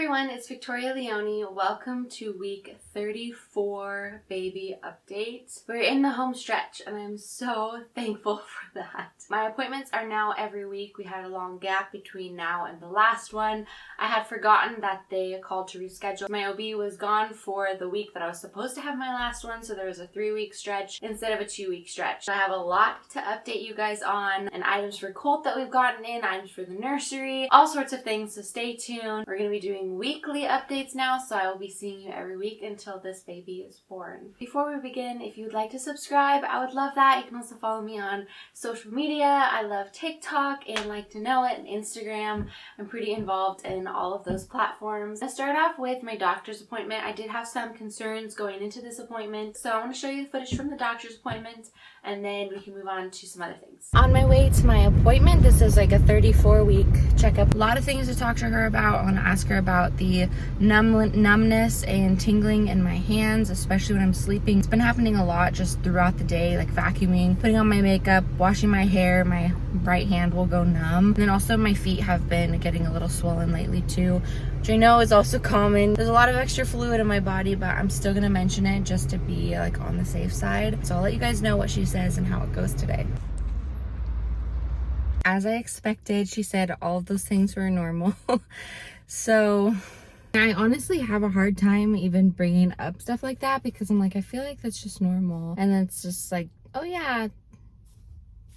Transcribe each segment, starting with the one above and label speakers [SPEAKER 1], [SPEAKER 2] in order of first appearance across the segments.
[SPEAKER 1] everyone, it's Victoria Leone. Welcome to week 34 baby update. We're in the home stretch and I'm so thankful for that. My appointments are now every week. We had a long gap between now and the last one. I had forgotten that they called to reschedule. My OB was gone for the week that I was supposed to have my last one, so there was a 3-week stretch instead of a 2-week stretch. I have a lot to update you guys on, and items for Colt that we've gotten in, items for the nursery, all sorts of things, so stay tuned. We're going to be doing weekly updates now, so I will be seeing you every week until this baby is born. Before we begin, if you'd like to subscribe, I would love that. You can also follow me on social media. I love TikTok and Liketoknow.it and Instagram. I'm pretty involved in all of those platforms. Let's start off with my doctor's appointment. I did have some concerns going into this appointment, so I want to show you the footage from the doctor's appointment and then we can move on to some other things. On my way to my appointment, this is like a 34-week checkup. A lot of things to talk to her about. I want to ask her about the numbness and tingling in my hands, especially when I'm sleeping. It's been happening a lot just throughout the day, like vacuuming, putting on my makeup, washing my hair. My right hand will go numb. And then also my feet have been getting a little swollen lately too, which I know is also common. There's a lot of extra fluid in my body, but I'm still gonna mention it just to be like on the safe side. So I'll let you guys know what she says and how it goes today. As I expected, she said all of those things were normal. So I honestly have a hard time even bringing up stuff like that because I'm like, I feel like that's just normal. And then it's just like, oh yeah,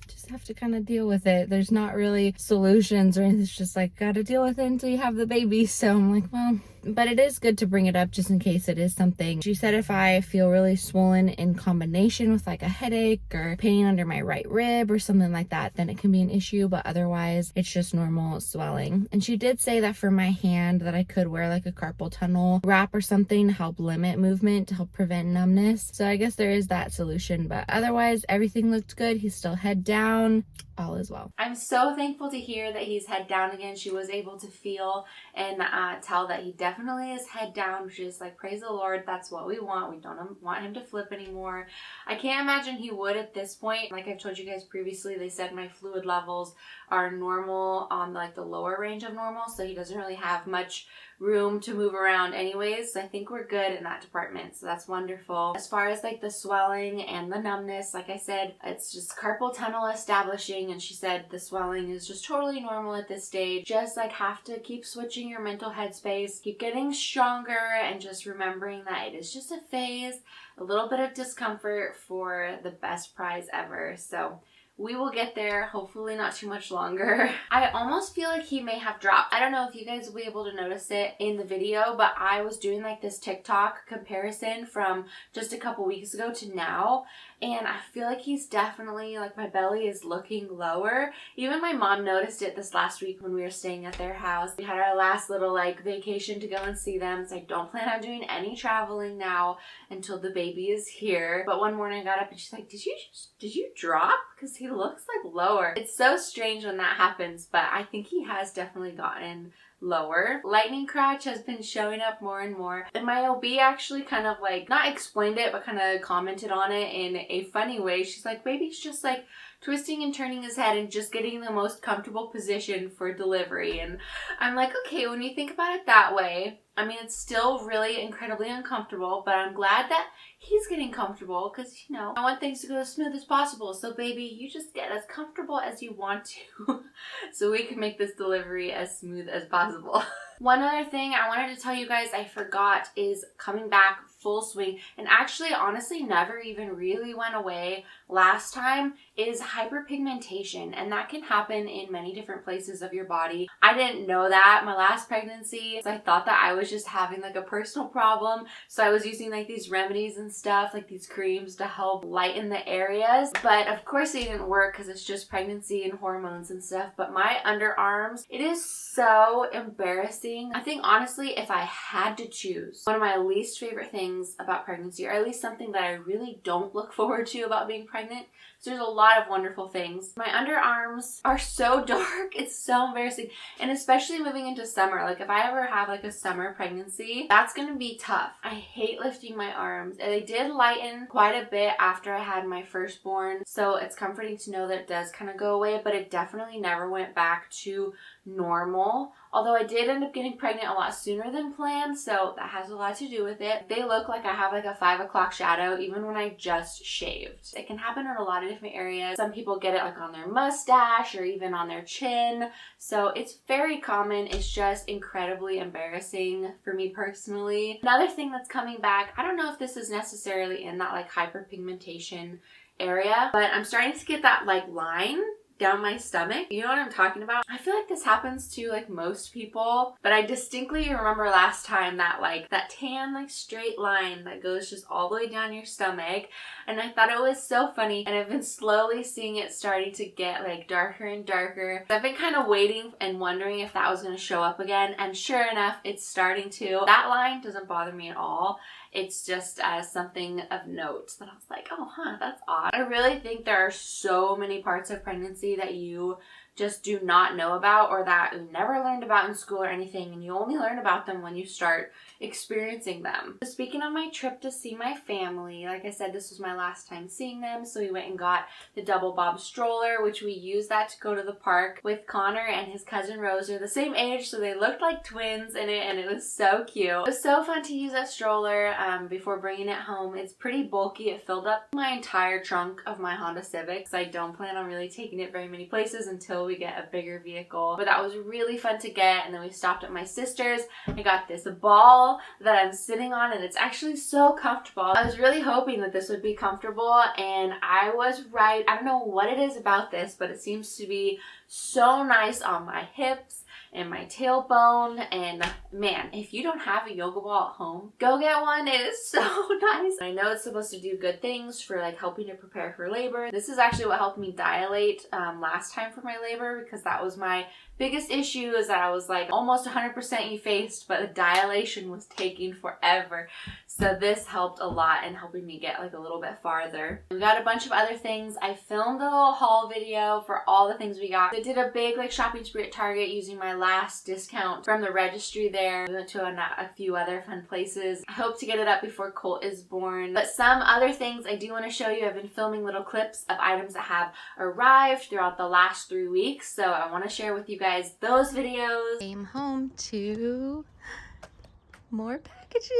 [SPEAKER 1] just have to kind of deal with it. There's not really solutions or anything. It's just like, gotta deal with it until you have the baby. So I'm like, well, but it is good to bring it up just in case it is something. She said if I feel really swollen in combination with like a headache or pain under my right rib or something like that, then it can be an issue, but otherwise it's just normal swelling. And she did say that for my hand that I could wear like a carpal tunnel wrap or something to help limit movement, to help prevent numbness. So I guess there is that solution, but otherwise everything looked good. He's still head down. All is well. I'm so thankful to hear that he's head down again. She was able to feel and tell that he definitely is head down, which is like, praise the Lord, that's what we want. We don't want him to flip anymore. I can't imagine he would at this point. Like I've told you guys previously, they said my fluid levels are normal on like the lower range of normal, so he doesn't really have much room to move around anyways. So I think we're good in that department, so that's wonderful. As far as like the swelling and the numbness, like I said, it's just carpal tunnel establishing, and she said the swelling is just totally normal at this stage. Just like have to keep switching your mental headspace, keep getting stronger, and just remembering that it is just a phase, a little bit of discomfort for the best prize ever. So we will get there, hopefully not too much longer. I almost feel like he may have dropped. I don't know if you guys will be able to notice it in the video, but I was doing like this TikTok comparison from just a couple weeks ago to now, and I feel like he's definitely, like my belly is looking lower. Even my mom noticed it this last week when we were staying at their house. We had our last little like vacation to go and see them, so I don't plan on doing any traveling now until the baby is here. But one morning I got up and she's like, did you drop? Because he looks like lower. It's so strange when that happens, but I think he has definitely gotten lower. Lightning crotch has been showing up more and more, and my OB actually kind of like not explained it but kind of commented on it in a funny way. She's like, baby's just like twisting and turning his head and just getting the most comfortable position for delivery. And I'm like, okay, when you think about it that way, I mean, it's still really incredibly uncomfortable, but I'm glad that he's getting comfortable because, you know, I want things to go as smooth as possible. So baby, you just get as comfortable as you want to so we can make this delivery as smooth as possible. One other thing I wanted to tell you guys I forgot is coming back full swing, and actually honestly never even really went away last time, is hyperpigmentation, and that can happen in many different places of your body. I didn't know that my last pregnancy, so I thought that I was just having like a personal problem, so I was using like these remedies and stuff, like these creams to help lighten the areas, but of course they didn't work because it's just pregnancy and hormones and stuff. But my underarms, it is so embarrassing. I think honestly, if I had to choose one of my least favorite things about pregnancy, or at least something that I really don't look forward to about being pregnant,
[SPEAKER 2] So there's a lot of wonderful things. My underarms are so dark. It's so embarrassing. And especially moving into summer. Like if I ever have like a summer pregnancy, that's going to be tough. I hate lifting my arms. And they did lighten quite a bit after I had my firstborn. So it's comforting to know that it does kind of go away, but it definitely never went back to normal. Although I did end up getting pregnant a lot sooner than planned, so that has a lot to do with it. They look like I have like a 5 o'clock shadow even when I just shaved. It can happen in a lot of different areas. Some people get it like on their mustache or even on their chin. So it's very common. It's just incredibly embarrassing for me personally. Another thing that's coming back, I don't know if this is necessarily in that like hyperpigmentation area, but I'm starting to get that like line down my stomach. You know what I'm talking about? I feel like this happens to like most people, but I distinctly remember last time that like that tan like straight line that goes just all the way down your stomach, and I thought it was so funny, and I've been slowly seeing it starting to get like darker and darker. I've been kind of waiting and wondering if that was going to show up again, and sure enough it's starting to. That line doesn't bother me at all. It's just something of note that I was like, oh, that's odd. I really think there are so many parts of pregnancy that you just do not know about, or that you never learned about in school or anything, and you only learn about them when you start experiencing them. So speaking of my trip to see my family, like I said, this was my last time seeing them, so we went and got the double bob stroller, which we used that to go to the park with Connor and his cousin Rose. They're the same age, so they looked like twins in it, and it was so cute. It was so fun to use that stroller before bringing it home. It's pretty bulky. It filled up my entire trunk of my Honda Civic, so I don't plan on really taking it very many places until we get a bigger vehicle. But that was really fun to get. And then we stopped at my sister's. I got this ball that I'm sitting on, and it's actually so comfortable. I was really hoping that this would be comfortable, and I was right. I don't know what it is about this, but it seems to be so nice on my hips and my tailbone. And man, if you don't have a yoga ball at home, go get one. It is so nice. I know it's supposed to do good things for like helping to prepare for labor. This is actually what helped me dilate last time for my labor, because that was my biggest issue, is that I was like almost 100% effaced, but the dilation was taking forever. So this helped a lot in helping me get like a little bit farther. We got a bunch of other things. I filmed a little haul video for all the things we got. I did a big like shopping spree at Target using my last discount from the registry there. We went to a few other fun places. I hope to get it up before Colt is born. But some other things I do want to show you. I've been filming little clips of items that have arrived throughout the last 3 weeks. So I want to share with you guys those videos.
[SPEAKER 1] Came home to more packages.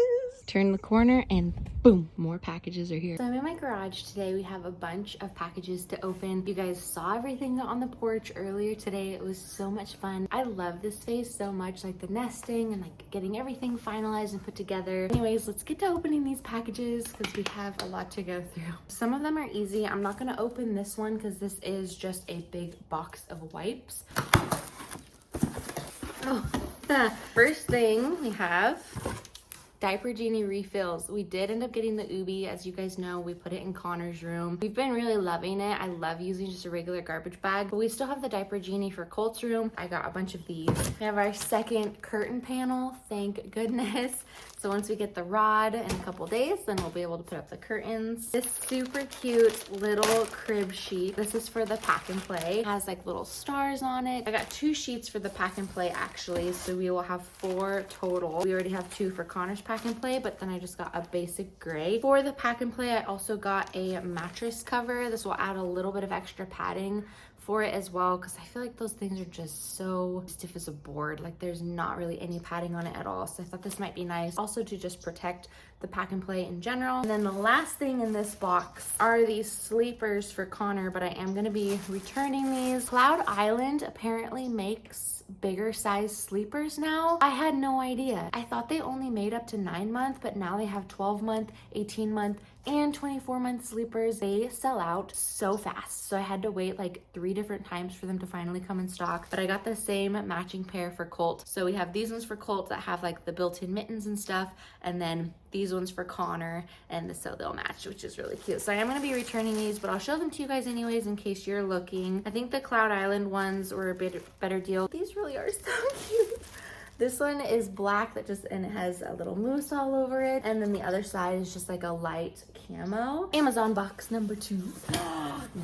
[SPEAKER 1] Turn the corner and boom, more packages are here. So I'm in my garage today. We have a bunch of packages to open. You guys saw everything on the porch earlier today. It was so much fun. I love this phase so much, like the nesting and like getting everything finalized and put together. Anyways, let's get to opening these packages because we have a lot to go through. Some of them are easy. I'm not gonna open this one because this is just a big box of wipes. Oh, the first thing we have, Diaper Genie refills. We did end up getting the Ubi. As you guys know, we put it in Connor's room. We've been really loving it. I love using just a regular garbage bag, but we still have the Diaper Genie for Colt's room. I got a bunch of these. We have our second curtain panel, thank goodness. So once we get the rod in a couple days, then we'll be able to put up the curtains. This super cute little crib sheet. This is for the pack and play. It has like little stars on it. I got 2 sheets for the pack and play actually, so we will have 4 total. We already have 2 for Connor's pack and play, but then I just got a basic gray. For the pack and play, I also got a mattress cover. This will add a little bit of extra padding for it as well, because I feel like those things are just so stiff as a board. Like there's not really any padding on it at all. So I thought this might be nice also to just protect the pack and play in general. And then the last thing in this box are these sleepers for Connor, but I am going to be returning these. Cloud Island apparently makes bigger size sleepers now. I had no idea. I thought they only made up to 9-month, but now they have 12-month, 18-month, and 24-month sleepers. They sell out so fast, so I had to wait like 3 different times for them to finally come in stock. But I got the same matching pair for Colt. So we have these ones for Colt that have like the built-in mittens and stuff, and then these ones for Connor, and so they'll match, which is really cute. So I am going to be returning these, but I'll show them to you guys anyways in case you're looking. I think the Cloud Island ones were a bit better deal. These really are so cute. This one is black and it has a little moose all over it. And then the other side is just like a light camo. Amazon box number 2.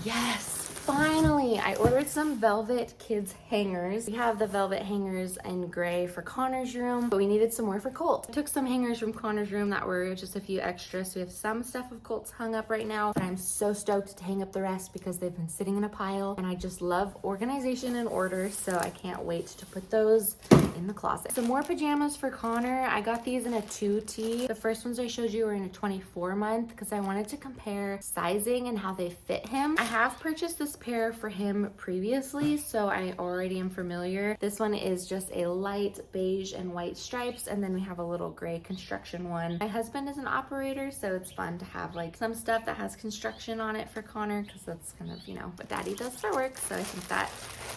[SPEAKER 1] Yes, finally, I ordered some velvet kids hangers. We have the velvet hangers in gray for Connor's room, but we needed some more for Colt. I took some hangers from Connor's room that were just a few extras. So we have some stuff of Colt's hung up right now, but I'm so stoked to hang up the rest because they've been sitting in a pile and I just love organization and order. So I can't wait to put those in the closet. Some more pajamas for Connor. I got these in a 2T. The first ones I showed you were in a 24 month because I wanted to compare sizing and how they fit him. I have purchased this pair for him previously, so I already am familiar. This one is just a light beige and white stripes, and then we have a little gray construction one. My husband is an operator, so it's fun to have like some stuff that has construction on it for Connor because that's kind of, you know, what daddy does for work. So I think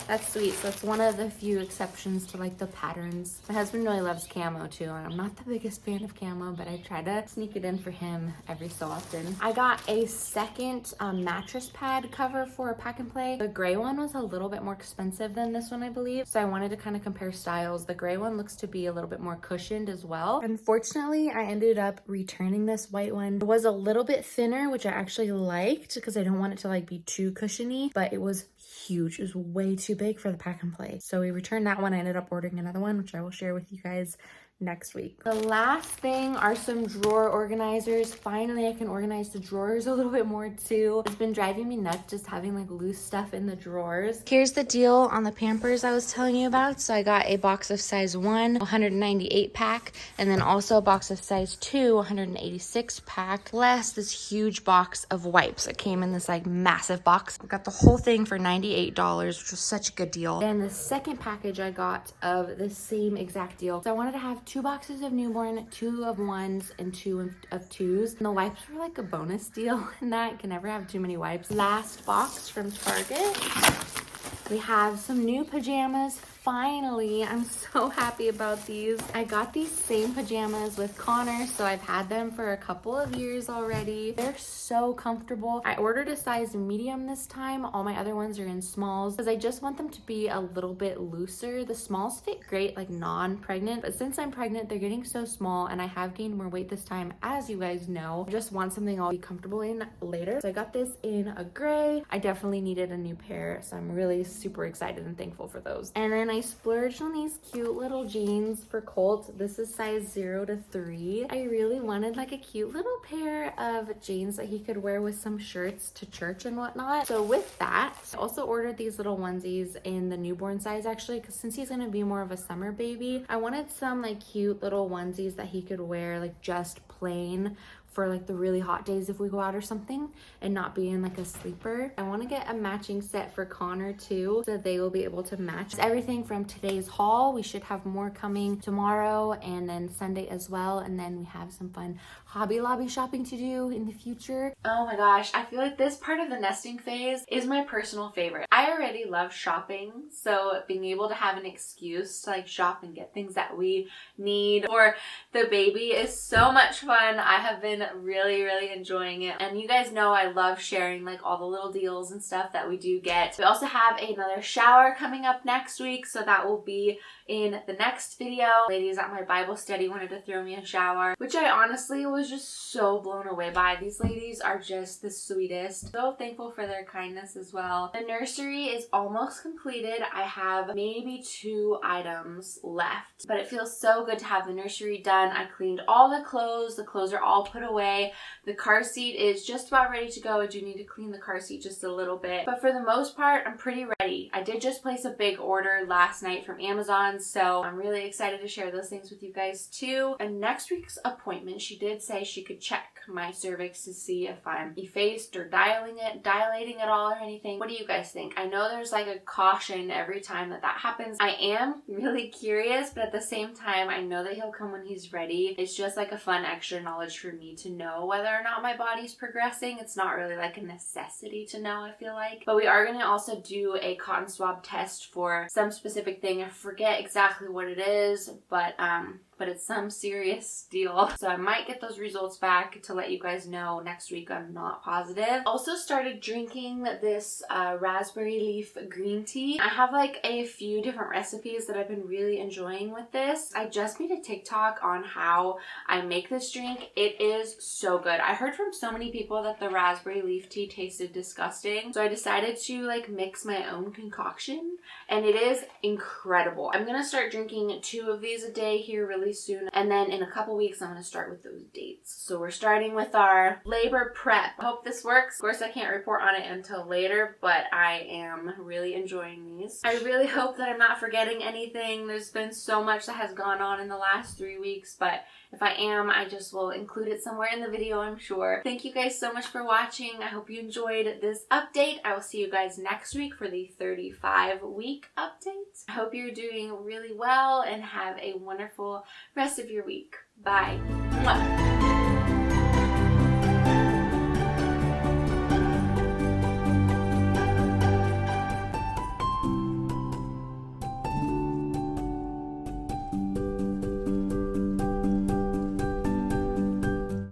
[SPEAKER 1] that's sweet. So that's one of the few exceptions to like the patterns. My husband really loves camo too, and I'm not the biggest fan of camo, but I try to sneak it in for him every so often. I got a second mattress pad cover for a pack and play. The gray one was a little bit more expensive than this one, I believe. So I wanted to kind of compare styles. The gray one looks to be a little bit more cushioned as well. Unfortunately, I ended up returning this white one. It was a little bit thinner, which I actually liked because I don't want it to like be too cushiony, but it was huge. It was way too big for the pack and play. So we returned that one. I ended up ordering another one, which I will share with you guys next week. The last thing are some drawer organizers. Finally, I can organize the drawers a little bit more too. It's been driving me nuts just having like loose stuff in the drawers. Here's the deal on the Pampers I was telling you about. So I got a box of size 1, 198 pack, and then also a box of size 2, 186 pack, plus this huge box of wipes. It came in this like massive box. I got the whole thing for $98, which was such a good deal. And the second package I got of the same exact deal. So I wanted to have 2 boxes of newborn, 2 of 1s, and 2 of 2s. And the wipes were like a bonus deal in that. You can never have too many wipes. Last box from Target. We have some new pajamas. Finally, I'm so happy about these. I got these same pajamas with Connor, so I've had them for a couple of years already. They're so comfortable. I ordered a size medium this time. All my other ones are in smalls because I just want them to be a little bit looser. The smalls fit great like non-pregnant, but since I'm pregnant, they're getting so small and I have gained more weight this time, as you guys know. I just want something I'll be comfortable in later. So I got this in a gray. I definitely needed a new pair, so I'm really super excited and thankful for those. And then I splurged on these cute little jeans for Colt. This is size 0 to 3. I really wanted like a cute little pair of jeans that he could wear with some shirts to church and whatnot. So with that, I also ordered these little onesies in the newborn size actually, because since he's gonna be more of a summer baby, I wanted some like cute little onesies that he could wear like just plain for like the really hot days if we go out or something and not be in like a sleeper. I want to get a matching set for Connor too, so they will be able to match everything from today's haul. We should have more coming tomorrow and then Sunday as well, and then we have some fun Hobby Lobby shopping to do in the future.
[SPEAKER 2] Oh my gosh, I feel like this part of the nesting phase is my personal favorite. I already love shopping, so being able to have an excuse to like shop and get things that we need for the baby is so much fun. I have been really enjoying it, and you guys know I love sharing like all the little deals and stuff that we do get. We also have another shower coming up next week, so that will be in the next video. Ladies at my Bible study wanted to throw me a shower, which I honestly was just so blown away by. These ladies are just the sweetest. So thankful for their kindness as well. The nursery is almost completed. I have maybe 2 items left, but it feels so good to have the nursery done. I cleaned all the clothes. The clothes are all put away. The car seat is just about ready to go. I do need to clean the car seat just a little bit, but for the most part, I'm pretty ready. I did just place a big order last night from Amazon, so I'm really excited to share those things with you guys too. And next week's appointment, she did say she could check my cervix to see if I'm effaced or dilating at all or anything. What do you guys think? I know there's like a caution every time that happens. I am really curious, but at the same time, I know that he'll come when he's ready. It's just like a fun extra knowledge for me to know whether or not my body's progressing. It's not really like a necessity to know, I feel like. But we are going to also do a cotton swab test for some specific thing. I forget exactly what it is, but it's some serious deal. So I might get those results back to let you guys know next week. I'm not positive. Also started drinking this raspberry leaf green tea. I have like a few different recipes that I've been really enjoying with this. I just made a TikTok on how I make this drink. It is so good. I heard from so many people that the raspberry leaf tea tasted disgusting. So I decided to like mix my own concoction, and it is incredible. I'm gonna start drinking 2 of these a day here really soon, and then in a couple weeks I'm going to start with those dates. So we're starting with our labor prep. I hope this works. Of course I can't report on it until later, but I am really enjoying these. I really hope that I'm not forgetting anything. There's been so much that has gone on in the last 3 weeks, but if I am, I just will include it somewhere in the video, I'm sure. Thank you guys so much for watching. I hope you enjoyed this update. I will see you guys next week for the 35-week update. I hope you're doing really well and have a wonderful rest of your week. Bye. Mwah.